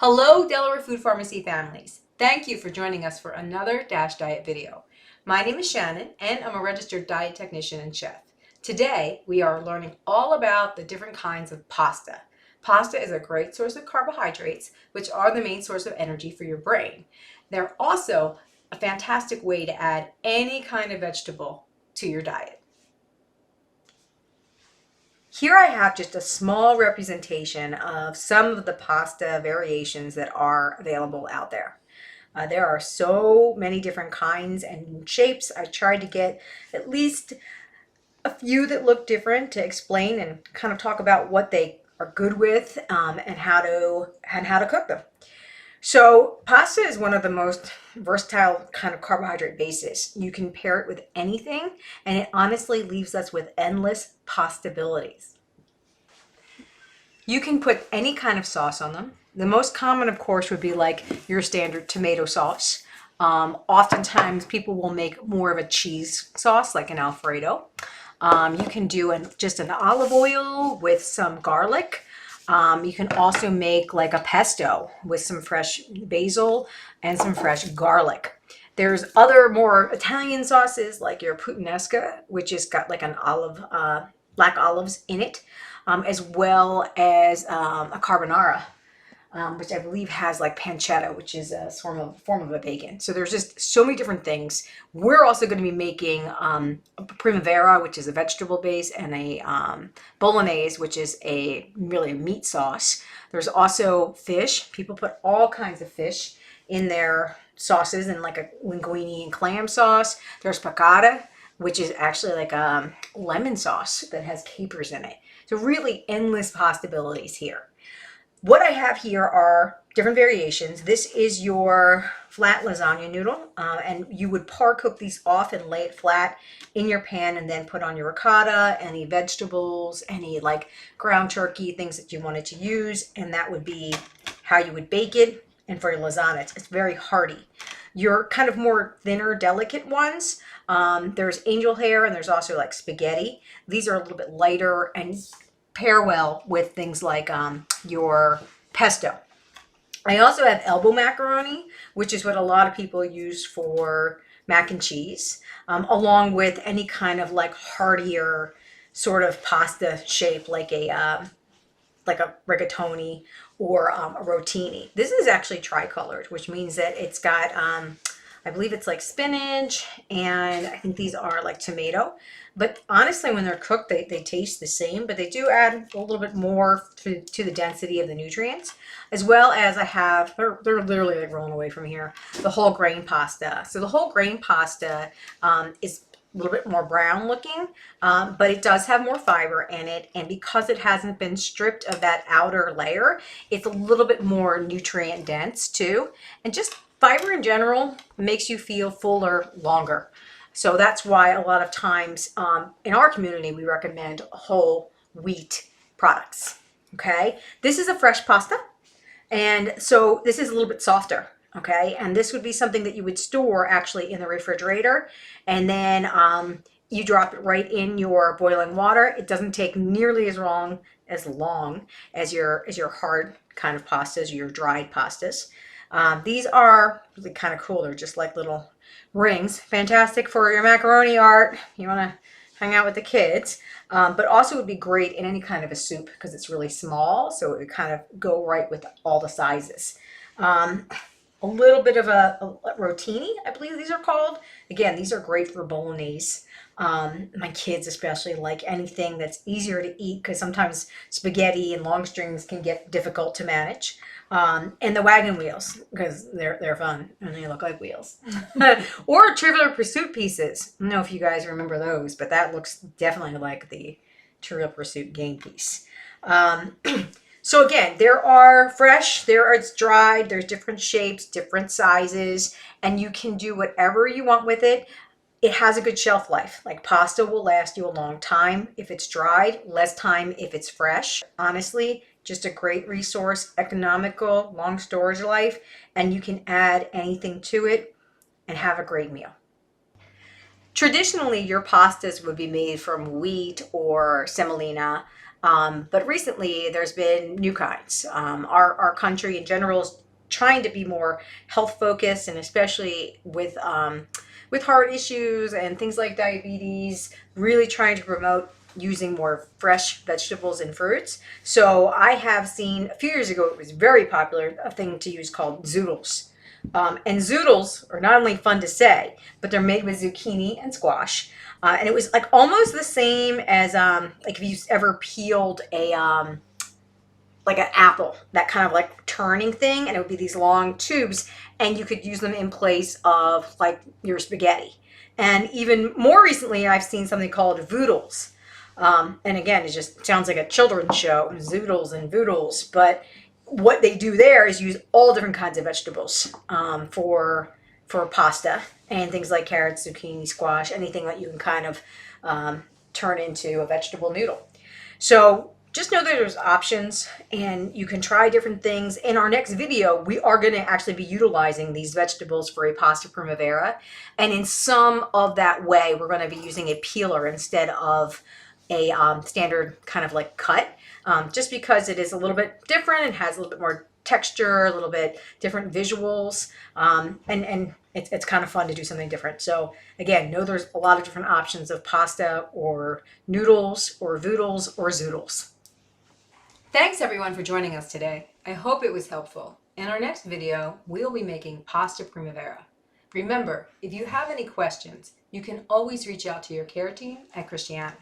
Hello, Delaware Food Pharmacy families. Thank you for joining us for another Dash Diet video. My name is Shannon, and I'm a registered diet technician and chef. Today, we are learning all about the different kinds of pasta. Pasta is a great source of carbohydrates, which are the main source of energy for your brain. They're also a fantastic way to add any kind of vegetable to your diet. Here I have just a small representation of some of the pasta variations that are available out there. There are so many different kinds and shapes. I tried to get at least a few that look different to explain and kind of talk about what they are good with and how to cook them. So pasta is one of the most versatile kind of carbohydrate bases. You can pair it with anything, and it honestly leaves us with endless possibilities. You can put any kind of sauce on them. The most common, of course, would be like your standard tomato sauce. Oftentimes people will make more of a cheese sauce, like an Alfredo. You can do just an olive oil with some garlic. You can also make like a pesto with some fresh basil and some fresh garlic. There's other more Italian sauces like your puttanesca, which has got like an black olives in it, as well as a carbonara, which I believe has like pancetta, which is a form of a bacon. So there's just so many different things. We're also going to be making a primavera, which is a vegetable base, and a bolognese, which is really a meat sauce. There's also fish. People put all kinds of fish in their sauces, and like a linguine and clam sauce. There's piccata, which is actually like a lemon sauce that has capers in it. So really endless possibilities here. What I have here are different variations. This is your flat lasagna noodle, and you would par cook these off and lay it flat in your pan and then put on your ricotta, any vegetables, any like ground turkey, things that you wanted to use, and that would be how you would bake it. And for your lasagna, it's very hearty. Your kind of more thinner, delicate ones, there's angel hair, and there's also like spaghetti. These are a little bit lighter and pair well with things like your pesto. I also have elbow macaroni, which is what a lot of people use for mac and cheese, along with any kind of like heartier sort of pasta shape, like a rigatoni or a rotini. This is actually tricolored, which means that it's got, I believe it's like spinach, and I think these are like tomato. But honestly, when they're cooked, they taste the same, but they do add a little bit more to the density of the nutrients, as well as I have, they're literally like rolling away from here, the whole grain pasta. So the whole grain pasta is a little bit more brown looking, but it does have more fiber in it. And because it hasn't been stripped of that outer layer, it's a little bit more nutrient dense too. And just fiber in general makes you feel fuller longer. So that's why a lot of times in our community, we recommend whole wheat products. Okay, this is a fresh pasta. And so this is a little bit softer. Okay, and this would be something that you would store actually in the refrigerator, and then you drop it right in your boiling water. It doesn't take nearly as long as your hard kind of pastas, your dried pastas. These are really kind of cool. They're just like little rings. Fantastic for your macaroni art. You want to hang out with the kids, but also would be great in any kind of a soup because it's really small, so it would kind of go right with all the sizes. A little bit of a rotini, I believe these are called. Again, these are great for bolognese. My kids especially like anything that's easier to eat because sometimes spaghetti and long strings can get difficult to manage. And the wagon wheels, because they're fun and they look like wheels. Or Trivial Pursuit pieces. I don't know if you guys remember those, but that looks definitely like the Trivial Pursuit game piece. So again, there are fresh, it's dried, there's different shapes, different sizes, and you can do whatever you want with it. It has a good shelf life. Like pasta will last you a long time if it's dried, less time if it's fresh. Honestly, just a great resource, economical, long storage life, and you can add anything to it and have a great meal. Traditionally, your pastas would be made from wheat or semolina. But recently, there's been new kinds. Our country in general is trying to be more health focused, and especially with heart issues and things like diabetes, really trying to promote using more fresh vegetables and fruits. So I have seen a few years ago, it was very popular, a thing to use called zoodles. And zoodles are not only fun to say, but they're made with zucchini and squash. And it was like almost the same as like if you ever peeled a like an apple, that kind of like turning thing, and it would be these long tubes, and you could use them in place of like your spaghetti. And even more recently, I've seen something called voodles. And again, it just sounds like a children's show, zoodles and voodles. But what they do there is use all different kinds of vegetables for pasta and things like carrots, zucchini, squash, anything that you can kind of turn into a vegetable noodle. So just know that there's options and you can try different things. In our next video, we are going to actually be utilizing these vegetables for a pasta primavera. And in some of that way, we're going to be using a peeler instead of a standard kind of like cut, just because it is a little bit different and has a little bit more texture, a little bit different visuals, and it's kind of fun to do something different. So again, know there's a lot of different options of pasta or noodles or voodles or zoodles. Thanks everyone for joining us today. I hope it was helpful. In our next video, we'll be making pasta primavera. Remember, if you have any questions, you can always reach out to your care team at Christiane.